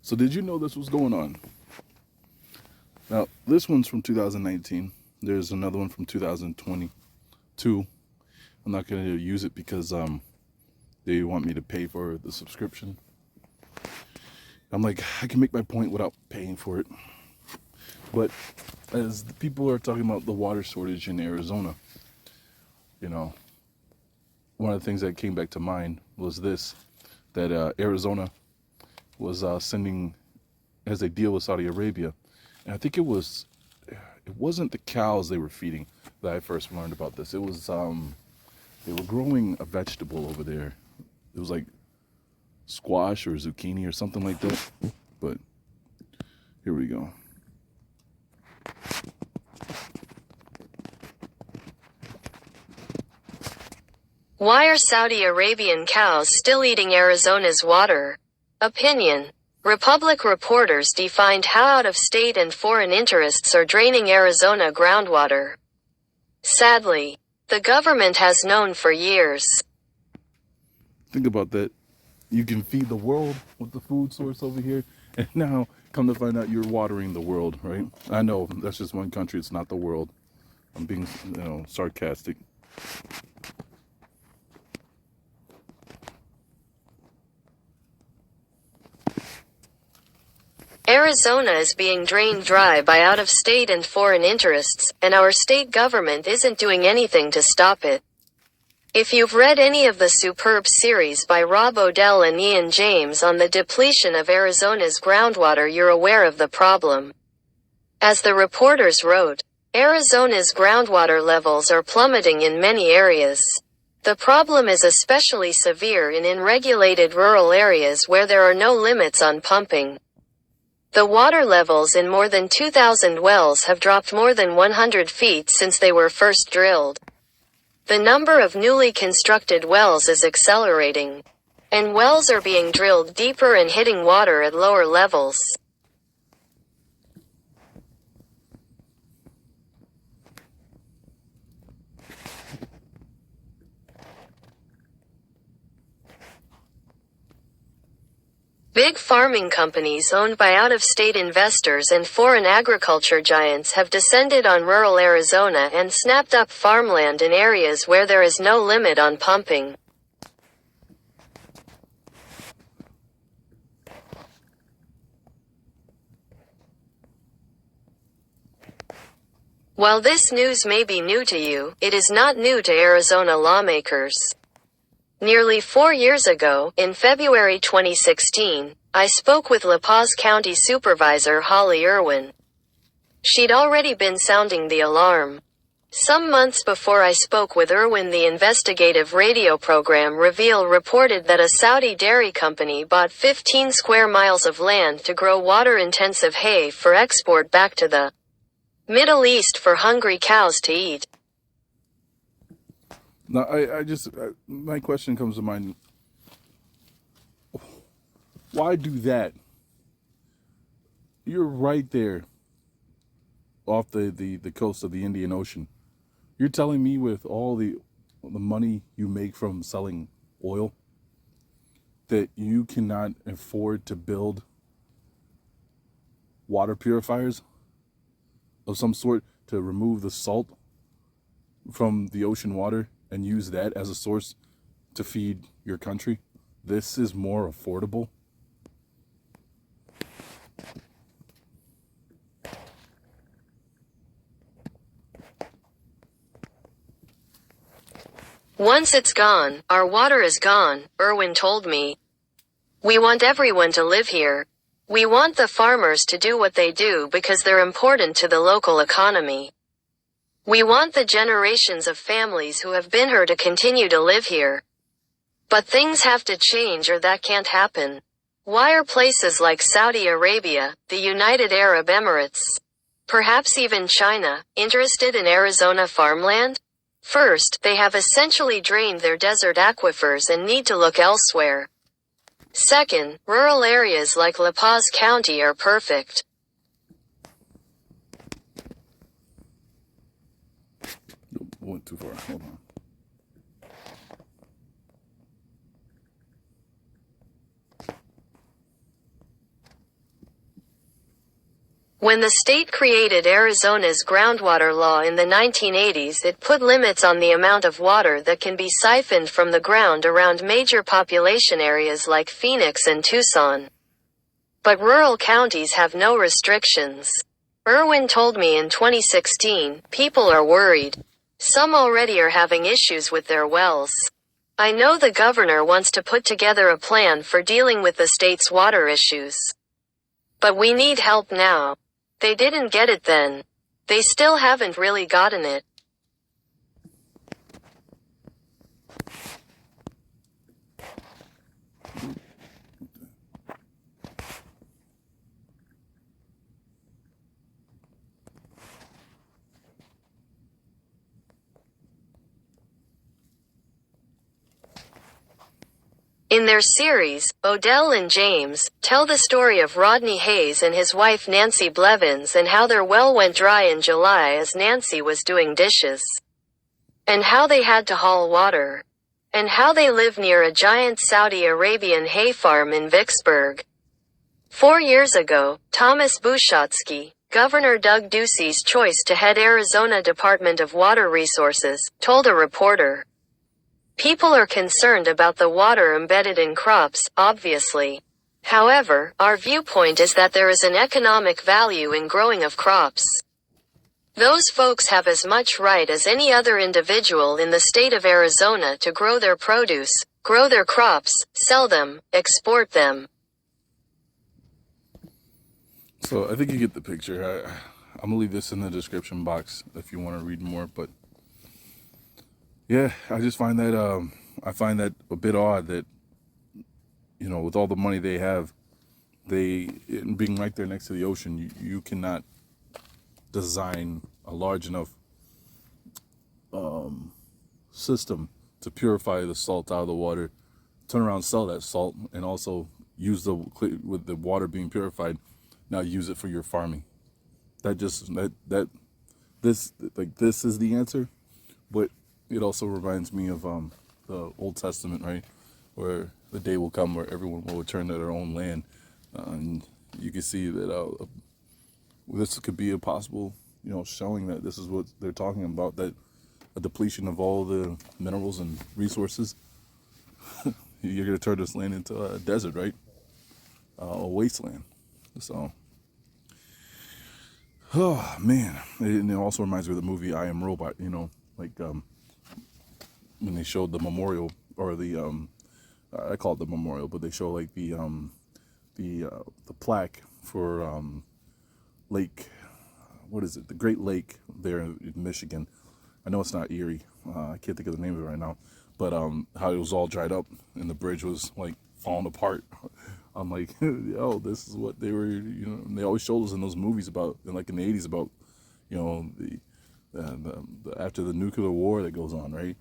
So did you know this was going on? Now, this one's from 2019. There's another one from 2022. I'm not going to use it because they want me to pay for the subscription. I'm like, I can make my point without paying for it. But as the people are talking about the water shortage in Arizona, you know, one of the things that came back to mind was this, that Arizona was sending, as they deal with Saudi Arabia, and I think it wasn't the cows they were feeding that I first learned about this. It was, they were growing a vegetable over there. It was like squash or zucchini or something like that. But here we go. Why are Saudi Arabian cows still eating Arizona's water? Opinion. Republic reporters defined how out-of-state and foreign interests are draining Arizona groundwater. Sadly, the government has known for years. Think about that. You can feed the world with the food source over here, and now come to find out you're watering the world, right? I know that's just one country, it's not the world. I'm being, sarcastic. Arizona is being drained dry by out-of-state and foreign interests, and our state government isn't doing anything to stop it. If you've read any of the superb series by Rob Odell and Ian James on the depletion of Arizona's groundwater, you're aware of the problem. As the reporters wrote, Arizona's groundwater levels are plummeting in many areas. The problem is especially severe in unregulated rural areas where there are no limits on pumping. The water levels in more than 2,000 wells have dropped more than 100 feet since they were first drilled. The number of newly constructed wells is accelerating. And wells are being drilled deeper and hitting water at lower levels. Big farming companies owned by out-of-state investors and foreign agriculture giants have descended on rural Arizona and snapped up farmland in areas where there is no limit on pumping. While this news may be new to you, it is not new to Arizona lawmakers. Nearly 4 years ago, in February 2016, I spoke with La Paz County Supervisor Holly Irwin. She'd already been sounding the alarm. Some months before I spoke with Irwin, the investigative radio program Reveal reported that a Saudi dairy company bought 15 square miles of land to grow water-intensive hay for export back to the Middle East for hungry cows to eat. Now, my question comes to mind. Why do that? You're right there off the coast of the Indian Ocean. You're telling me with all the money you make from selling oil that you cannot afford to build water purifiers of some sort to remove the salt from the ocean water and use that as a source to feed your country? This is more affordable. Once it's gone, our water is gone, Irwin told me. We want everyone to live here. We want the farmers to do what they do because they're important to the local economy. We want the generations of families who have been here to continue to live here. But things have to change or that can't happen. Why are places like Saudi Arabia, the United Arab Emirates, perhaps even China, interested in Arizona farmland? First, they have essentially drained their desert aquifers and need to look elsewhere. Second, rural areas like La Paz County are perfect. Went too far. Hold on. When the state created Arizona's groundwater law in the 1980s, it put limits on the amount of water that can be siphoned from the ground around major population areas like Phoenix and Tucson. But rural counties have no restrictions. Irwin told me in 2016, people are worried. Some already are having issues with their wells. I know the governor wants to put together a plan for dealing with the state's water issues. But we need help now. They didn't get it then. They still haven't really gotten it. In their series, Odell and James tell the story of Rodney Hayes and his wife Nancy Blevins and how their well went dry in July as Nancy was doing dishes. And how they had to haul water. And how they live near a giant Saudi Arabian hay farm in Vicksburg. 4 years ago, Thomas Bushotsky, Governor Doug Ducey's choice to head Arizona Department of Water Resources, told a reporter, "People are concerned about the water embedded in crops, obviously. However, our viewpoint is that there is an economic value in growing of crops. Those folks have as much right as any other individual in the state of Arizona to grow their produce, grow their crops, sell them, export them." So I think you get the picture. I'm gonna leave this in the description box if you want to read more. But yeah, I just find that a bit odd that, you know, with all the money they have, being right there next to the ocean, you cannot design a large enough system to purify the salt out of the water, turn around, sell that salt, and also use with the water being purified, now use it for your farming. This is the answer, but it also reminds me of the Old Testament, right, where the day will come where everyone will return to their own land, and you can see that this could be a possible, you know, showing that this is what they're talking about, that a depletion of all the minerals and resources. You're going to turn this land into a desert, right? A wasteland. So, oh man, and it also reminds me of the movie I Am Robot. You know, like when they showed the memorial, or the I call it the memorial, but they show like the plaque for Lake, what is it? The Great Lake there in Michigan. I know it's not Erie. I can't think of the name of it right now. But how it was all dried up and the bridge was like falling apart. I'm like, yo, this is what they were, you know. And they always showed us in those movies about, in the 80s, about, you know, the after the nuclear war that goes on, right?